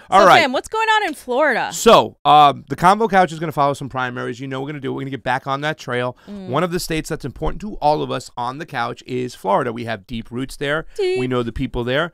All right. Sam, what's going on in Florida? So, the Convo Couch is going to follow some primaries. You know what we're going to do. We're going to get back on that trail. One of the states that's important to all of us on the couch is Florida. We have deep roots there. We know the people there.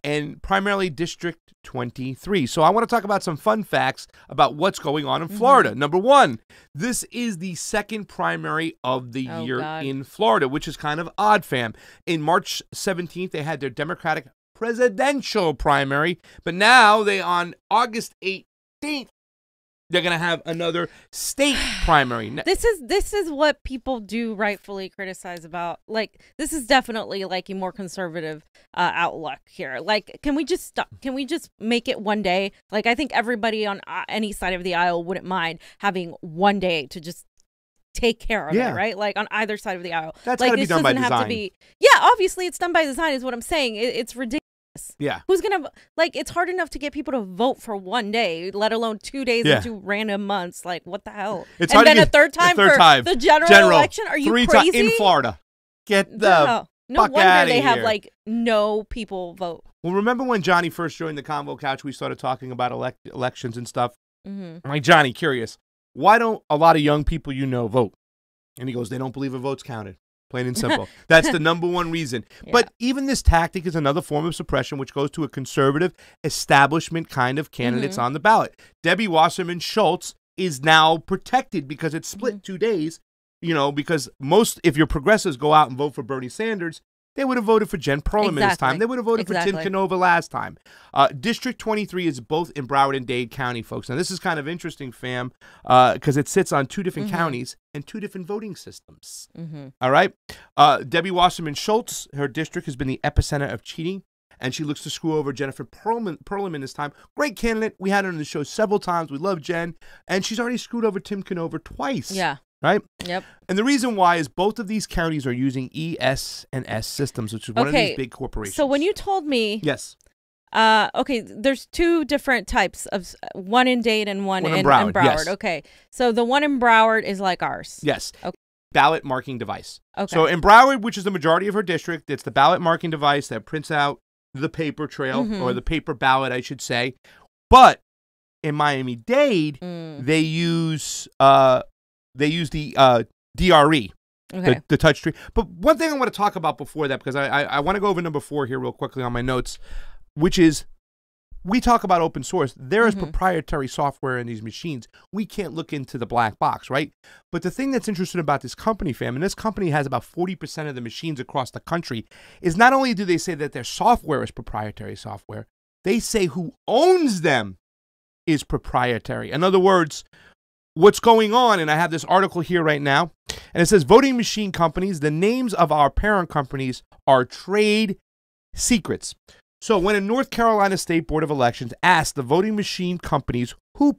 And primarily District 23. So I want to talk about some fun facts about what's going on in Florida. Number one, this is the second primary of the year in Florida, which is kind of odd, fam. In March 17th, they had their Democratic presidential primary, but now on August 18th, they're going to have another state primary. This is what people do rightfully criticize about. Like, this is definitely like a more conservative outlook here. Like, can we just stop? Can we just make it one day? Like, I think everybody on any side of the aisle wouldn't mind having one day to just take care of it, right? Like, on either side of the aisle. That's like, got to be done by design. Have to be, yeah, obviously it's done by design is what I'm saying. It's ridiculous. Yeah. Who's going to, like, it's hard enough to get people to vote for one day, let alone 2 days in 2 random months. Like, what the hell? It's and hard then to a third time for the general election? Are you crazy? In Florida. Get the no fuck wonder outta they have, here. like, no people vote. Well, remember when Johnny first joined the Convo Couch, we started talking about elections and stuff? I'm like, Johnny, curious, why don't a lot of young people vote? And he goes, they don't believe a vote's counted. Plain and simple. That's the number one reason. Yeah. But even this tactic is another form of suppression, which goes to a conservative establishment kind of candidates on the ballot. Debbie Wasserman Schultz is now protected because it's split 2 days, because if your progressives go out and vote for Bernie Sanders, they would have voted for Jen Perlman this time. They would have voted for Tim Canova last time. District 23 is both in Broward and Dade County, folks. Now, this is kind of interesting, fam, because it sits on 2 different counties and 2 different voting systems. All right? Debbie Wasserman Schultz, her district has been the epicenter of cheating, and she looks to screw over Jennifer Perlman this time. Great candidate. We had her on the show several times. We love Jen. And she's already screwed over Tim Canova twice. Yeah. Right? Yep. And the reason why is both of these counties are using ES&S systems, which is one of these big corporations. So when you told me... Yes. Okay, there's 2 different types of... One in Dade and one in Broward. Yes. Okay. So the one in Broward is like ours. Yes. Okay. Ballot marking device. Okay. So in Broward, which is the majority of her district, it's the ballot marking device that prints out the paper trail, or the paper ballot, I should say. But in Miami-Dade, they use... They use the DRE, the touch tree. But one thing I want to talk about before that, because I want to go over number 4 here real quickly on my notes, which is we talk about open source. There is proprietary software in these machines. We can't look into the black box, right? But the thing that's interesting about this company, fam, and this company has about 40% of the machines across the country, is not only do they say that their software is proprietary software, they say who owns them is proprietary. In other words, what's going on, and I have this article here right now, and it says voting machine companies, the names of our parent companies are trade secrets. So when a North Carolina State Board of Elections asked the voting machine companies whose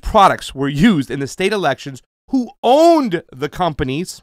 products were used in the state elections, who owned the companies,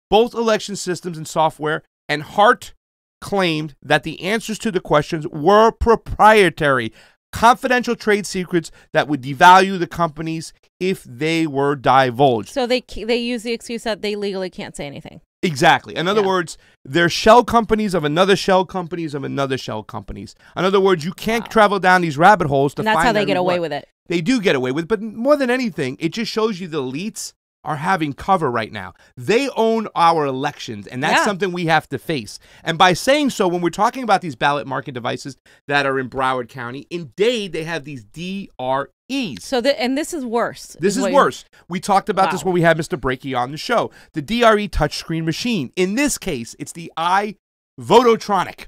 both election systems and software, and Hart claimed that the answers to the questions were proprietary. Confidential trade secrets that would devalue the companies if they were divulged. So they use the excuse that they legally can't say anything. Exactly. In other words, they're shell companies of another shell companies of another shell companies. In other words, you can't travel down these rabbit holes to find out. That's how they get away with it. They do get away with it, but more than anything, it just shows you the elites are having cover right now. They own our elections, and that's something we have to face. And by saying so, when we're talking about these ballot marking devices that are in Broward County, in Dade, they have these DREs. So, and this is worse. This is worse. We talked about this when we had Mr. Breaky on the show. The DRE touchscreen machine. In this case, it's the iVototronic.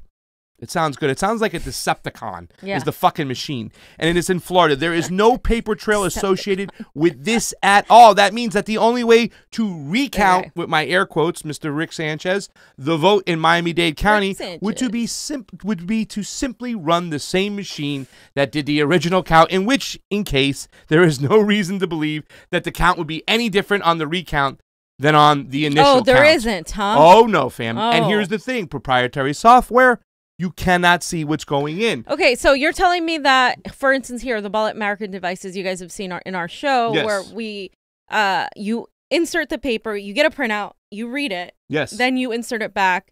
It sounds good. It sounds like a Decepticon is the fucking machine. And it is in Florida. There is no paper trail associated with this at all. That means that the only way to recount, with my air quotes, Mr. Rick Sanchez, the vote in Miami-Dade County would be to simply run the same machine that did the original count, in case there is no reason to believe that the count would be any different on the recount than on the initial count. Oh, there isn't, huh? Oh, no, fam. Oh. And here's the thing. Proprietary software, you cannot see what's going in. Okay, so you're telling me that, for instance, here, the ballot marking devices you guys have seen in our show, where we, you insert the paper, you get a printout, you read it, then you insert it back,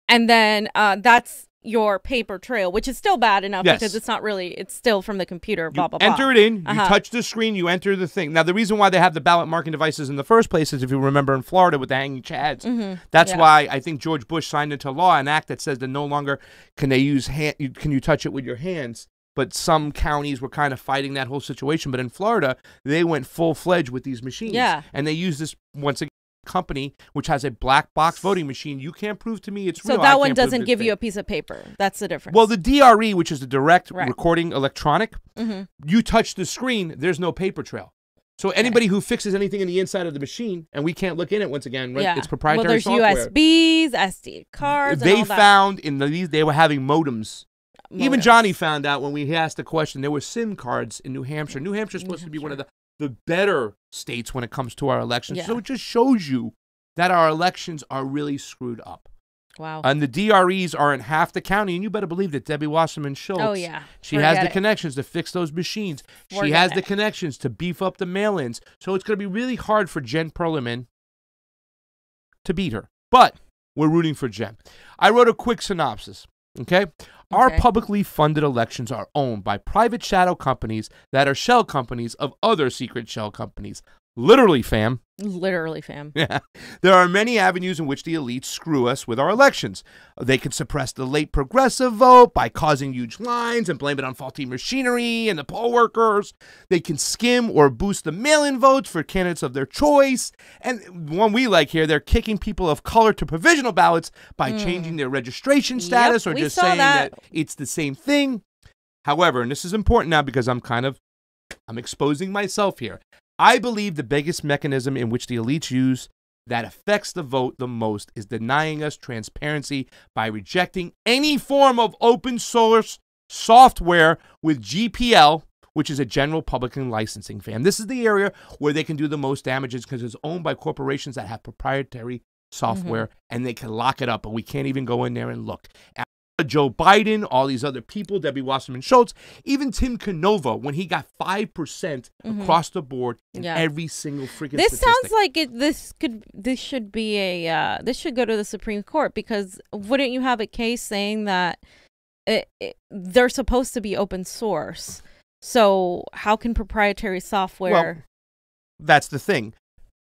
and then that's your paper trail, which is still bad enough because it's not really, it's still from the computer, blah, blah, blah. Enter it in, you touch the screen, you enter the thing. Now, the reason why they have the ballot marking devices in the first place is, if you remember in Florida with the hanging chads, that's why I think George Bush signed into law an act that says that no longer can they use can you touch it with your hands. But some counties were kind of fighting that whole situation. But in Florida, they went full-fledged with these machines. Yeah. And they use this, once again, company which has a black box voting machine. You can't prove to me it's real. So that one doesn't give you a piece of paper. That's the difference. Well, the DRE, which is the direct recording electronic, you touch the screen, there's no paper trail. So anybody who fixes anything in the inside of the machine, and we can't look in it once again, right? It's proprietary software. Well, there's USBs, SD cards, they found in these, they were having modems. Even Johnny found out when we asked the question, there were SIM cards in New Hampshire. New Hampshire is supposed to be one of the better states when it comes to our elections. Yeah. So it just shows you that our elections are really screwed up. Wow. And the DREs are in half the county, and you better believe that Debbie Wasserman Schultz, she has the connections to fix those machines. She has the connections to beef up the mail-ins. So it's going to be really hard for Jen Perlman to beat her. But we're rooting for Jen. I wrote a quick synopsis, okay? Our publicly funded elections are owned by private shadow companies that are shell companies of other secret shell companies. Literally, fam. Literally, fam. Yeah. There are many avenues in which the elites screw us with our elections. They can suppress the late progressive vote by causing huge lines and blame it on faulty machinery and the poll workers. They can skim or boost the mail-in votes for candidates of their choice. And one we like here, they're kicking people of color to provisional ballots by changing their registration status or just saying that it's the same thing. However, and this is important now because I'm exposing myself here. I believe the biggest mechanism in which the elites use that affects the vote the most is denying us transparency by rejecting any form of open source software with GPL, which is a general public licensing, fam. This is the area where they can do the most damages because it's owned by corporations that have proprietary software and they can lock it up, but we can't even go in there and look. Joe Biden, all these other people, Debbie Wasserman Schultz, even Tim Canova, when he got 5% across the board in every single freaking This statistic. sounds like this should go to the Supreme Court, because wouldn't you have a case saying that they're supposed to be open source? So how can proprietary software? Well, that's the thing.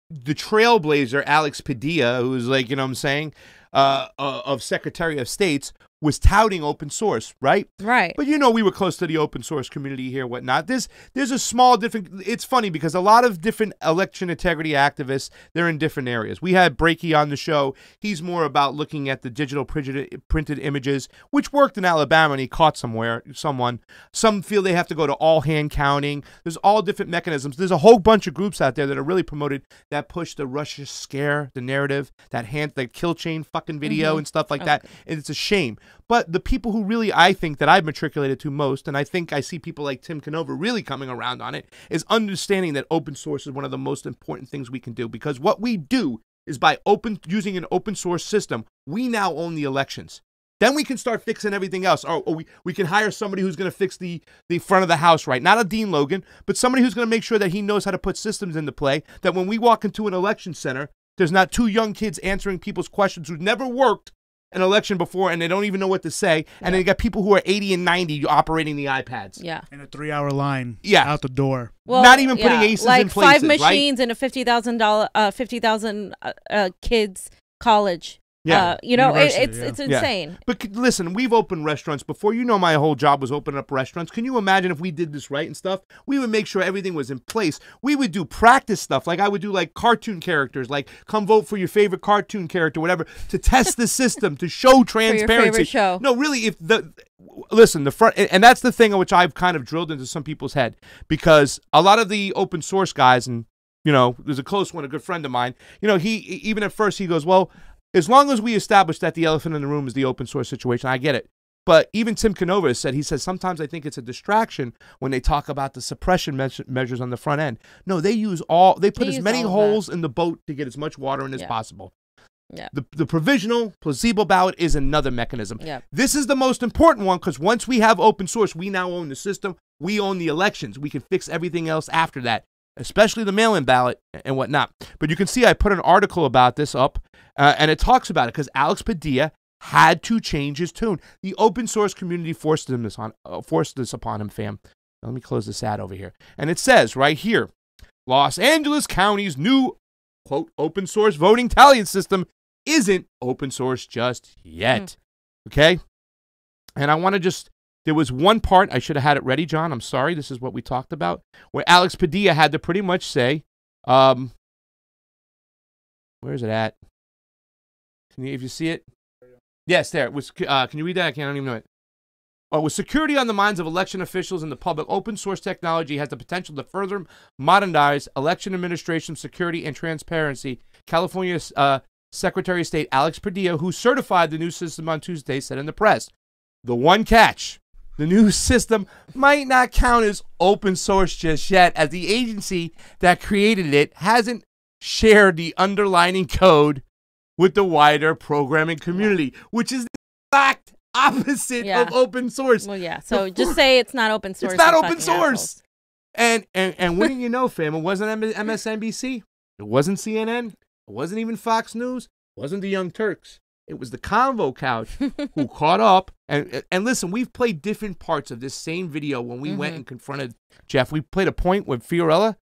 The trailblazer, Alex Padilla, who's like, you know what I'm saying, of Secretary of State's, was touting open source, right? Right. But you know, we were close to the open source community here, whatnot. There's a small different. It's funny because a lot of different election integrity activists, they're in different areas. We had Breaky on the show. He's more about looking at the digital printed images, which worked in Alabama, and he caught someone. Some feel they have to go to all hand counting. There's all different mechanisms. There's a whole bunch of groups out there that are really promoted that push the Russia scare, the narrative, that kill chain fucking video and stuff like that. And it's a shame. But the people who really, I think, that I've matriculated to most, and I think I see people like Tim Canova really coming around on it, is understanding that open source is one of the most important things we can do. Because what we do is by using an open source system, we now own the elections. Then we can start fixing everything else. We can hire somebody who's going to fix the front of the house, right? Not a Dean Logan, but somebody who's going to make sure that he knows how to put systems into play, that when we walk into an election center, there's not two young kids answering people's questions who've never worked an election before and they don't even know what to say, and then you got people who are 80 and 90 operating the iPads. Yeah. In a 3-hour line out the door. Well, not even putting aces in places, like 5 machines in a $50,000 kids college. Yeah, it's insane. Yeah. But listen, we've opened restaurants before. You know, my whole job was opening up restaurants. Can you imagine if we did this right and stuff? We would make sure everything was in place. We would do practice stuff. Like I would do like cartoon characters, like come vote for your favorite cartoon character, whatever, to test the system, to show transparency. For your favorite show. No, really, listen, the front, and that's the thing which I've kind of drilled into some people's head, because a lot of the open source guys, and you know, there's a close one, a good friend of mine, you know, he even at first he goes, well, as long as we establish that the elephant in the room is the open source situation, I get it. But even Tim Canova said, sometimes I think it's a distraction when they talk about the suppression measures on the front end. No, they put as many holes in the boat to get as much water in as possible. Yeah. The provisional placebo ballot is another mechanism. Yeah. This is the most important one because once we have open source, we now own the system. We own the elections. We can fix everything else after that, especially the mail-in ballot and whatnot. But you can see I put an article about this up, and it talks about it because Alex Padilla had to change his tune. The open source community forced this upon him, fam. Now, let me close this ad over here. And it says right here, Los Angeles County's new, quote, open source voting tallying system isn't open source just yet. Okay? And I want to just, there was one part, I should have had it ready, John. I'm sorry. This is what we talked about, where Alex Padilla had to pretty much say, where is it at? If you see it? Yes, there. It was, can you read that? I don't even know it. Oh, with security on the minds of election officials and the public, open source technology has the potential to further modernize election administration, security, and transparency. California's Secretary of State Alex Padilla, who certified the new system on Tuesday, said in the press, the one catch, the new system might not count as open source just yet, as the agency that created it hasn't shared the underlying code with the wider programming community, which is the exact opposite of open source. Well, yeah. So just say it's not open source. It's not open source. And wouldn't you know, fam, it wasn't MSNBC. It wasn't CNN. It wasn't even Fox News. It wasn't the Young Turks. It was the Convo Couch who caught up. And listen, we've played different parts of this same video when we went and confronted Jeff. We played a point with Fiorella,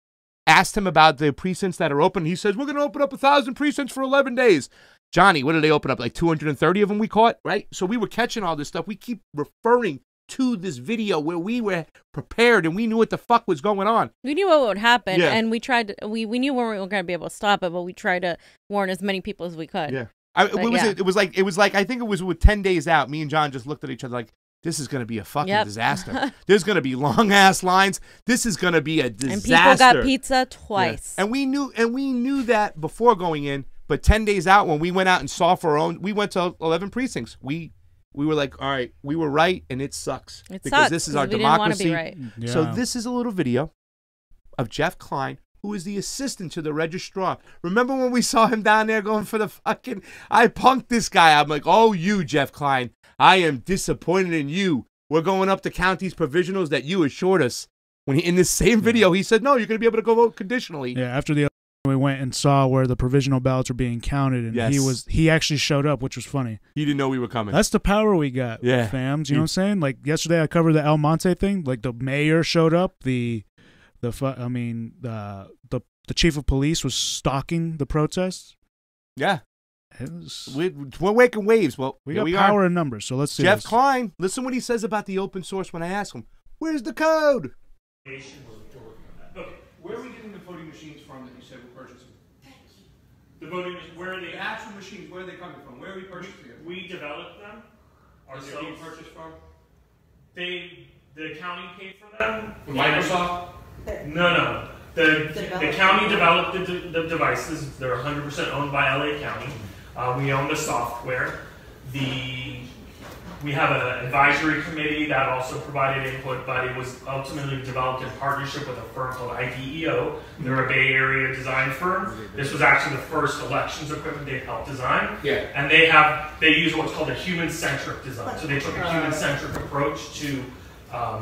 asked him about the precincts that are open. He says, we're going to open up 1,000 precincts for 11 days. Johnny, what did they open up? Like 230 of them we caught, right? So we were catching all this stuff. We keep referring to this video where we were prepared and we knew what the fuck was going on. We knew what would happen, and we tried to, we knew we weren't going to be able to stop it, but we tried to warn as many people as we could. Yeah. It was like I think it was with 10 days out, me and John just looked at each other like, this is going to be a fucking disaster. There's going to be long ass lines. This is going to be a disaster. And people got pizza twice. Yeah. And we knew that before going in, but 10 days out when we went out and saw for our own, we went to 11 precincts. We were like, all right, we were right and it sucks. Because this is our democracy. Didn't want to be right. Yeah. So this is a little video of Jeff Klein, who is the assistant to the registrar. Remember when we saw him down there going for the fucking, I punked this guy. I'm like, oh, you, Jeff Klein, I am disappointed in you. We're going up to count these provisionals that you assured us. When in this same video, he said, no, you're going to be able to go vote conditionally. Yeah, after the we went and saw where the provisional ballots were being counted, and he actually showed up, which was funny. He didn't know we were coming. That's the power we got, fams. You know what I'm saying? Like yesterday, I covered the El Monte thing. Like the mayor showed up. The chief of police was stalking the protests. Yeah, we're making waves. Well, we got power in numbers. So let's see. Jeff Klein, listen what he says about the open source when I ask him, "Where's the code?" Okay, where are we getting the voting machines from that you said we're purchasing? The voting machines, where are they? The actual machines, where are they coming from? Where are we purchasing them? We developed them ourselves. Are they being purchased from? The county paid for them. From Microsoft? No. The county developed the devices. They're 100% owned by LA County. We own the software. We have an advisory committee that also provided input, but it was ultimately developed in partnership with a firm called IDEO. They're a Bay Area design firm. This was actually the first elections equipment they've helped design. Yeah. And they use what's called a human-centric design. So they took a human-centric approach to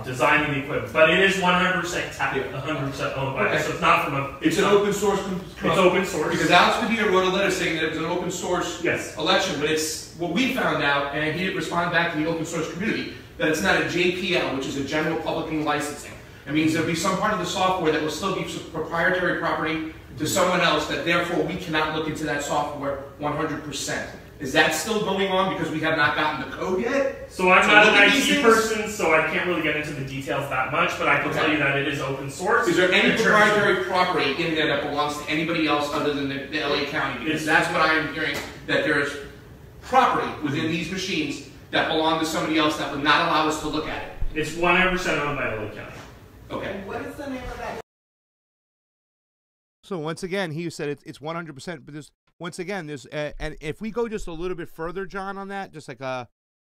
designing the equipment, but it is 100% 100% owned by us. So it's not from a. It's an open source. It's open source because Alex Padilla wrote a letter saying that it was an open source election, but it's what we found out, and he didn't respond back to the open source community that it's not a JPL, which is a general public licensing. It means there'll be some part of the software that will still be proprietary property to someone else. That therefore we cannot look into that software 100%. Is that still going on because we have not gotten the code yet? So I'm not an IT person, so I can't really get into the details that much, but I can tell you that it is open source. Is there any proprietary property in there that belongs to anybody else other than the LA County? Because that's what I am hearing, that there is property within these machines that belong to somebody else that would not allow us to look at it. It's 100% owned by LA County. Okay. What is the name of that? So once again, he said it's 100%, but there's once again there's and if we go just a little bit further, John, on that, just like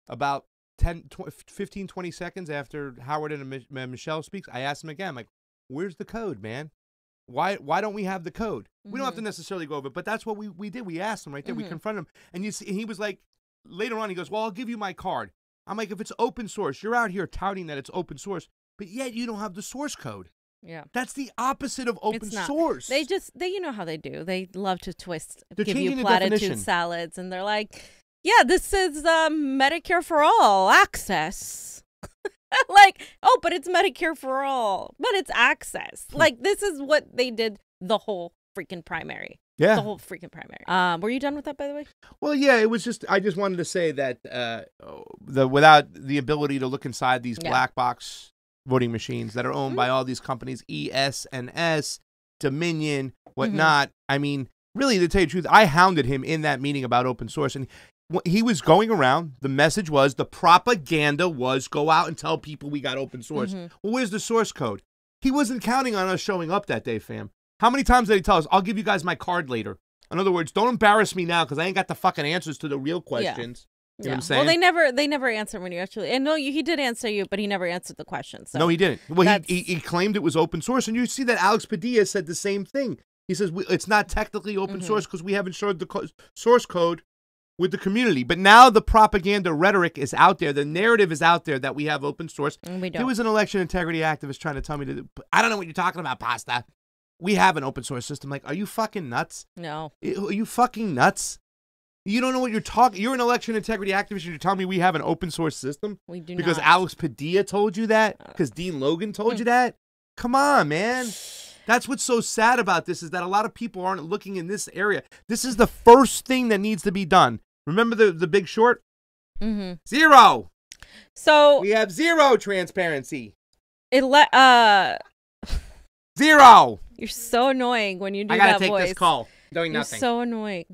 about 15, 20 seconds after Howard and Michelle speaks, I asked him again, I'm like, where's the code, man? Why don't we have the code? We don't have to necessarily go over it, but that's what we did. We asked him right there. We confronted him, and you see, he was like, later on, he goes, well, I'll give you my card. I'm like, if it's open source, you're out here touting that it's open source, but yet you don't have the source code. Yeah, that's the opposite of open source. They you know how they do. They love to twist, give you platitude salads, and they're like, Yeah, this is Medicare for all access. Like, oh, but it's Medicare for all, but it's access. Like, this is what they did the whole freaking primary. Yeah. The whole freaking primary. Were you done with that, by the way? Well, yeah, it was just, I just wanted to say that without the ability to look inside these black box voting machines that are owned by all these companies, ES&S, Dominion, whatnot, I mean, really, to tell you the truth, I hounded him in that meeting about open source, and he was going around. The message was, the propaganda was, go out and tell people we got open source. Well, where's the source code? He wasn't counting on us showing up that day, fam. How many times did he tell us, I'll give you guys my card later? In other words, don't embarrass me now because I ain't got the fucking answers to the real questions. You know what I'm saying? Well, they never answer when you actually, and no, he did answer you, but he never answered the question. So no, he didn't. Well, he claimed it was open source, and you see that Alex Padilla said the same thing. He says, it's not technically open source because we haven't shared the source code with the community. But now the propaganda rhetoric is out there. The narrative is out there that we have open source. And we don't. There was an election integrity activist trying to tell me to, I don't know what you're talking about, Pasta. We have an open source system. Like, are you fucking nuts? No. Are you fucking nuts? You don't know what you're talking. You're an election integrity activist. And you're telling me we have an open source system? We do because not. Alex Padilla told you that? Because Dean Logan told you that? Come on, man. That's what's so sad about this is that a lot of people aren't looking in this area. This is the first thing that needs to be done. Remember the Big Short? Zero. So we have zero transparency. Zero. You're so annoying when you do that voice. I gotta take this call. Doing nothing. You're so annoying.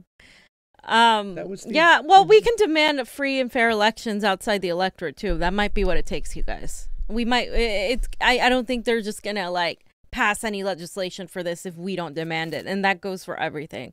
Yeah, well, we can demand free and fair elections outside the electorate too. That might be what it takes, you guys. We might. I don't think they're just gonna like pass any legislation for this if we don't demand it, and that goes for everything.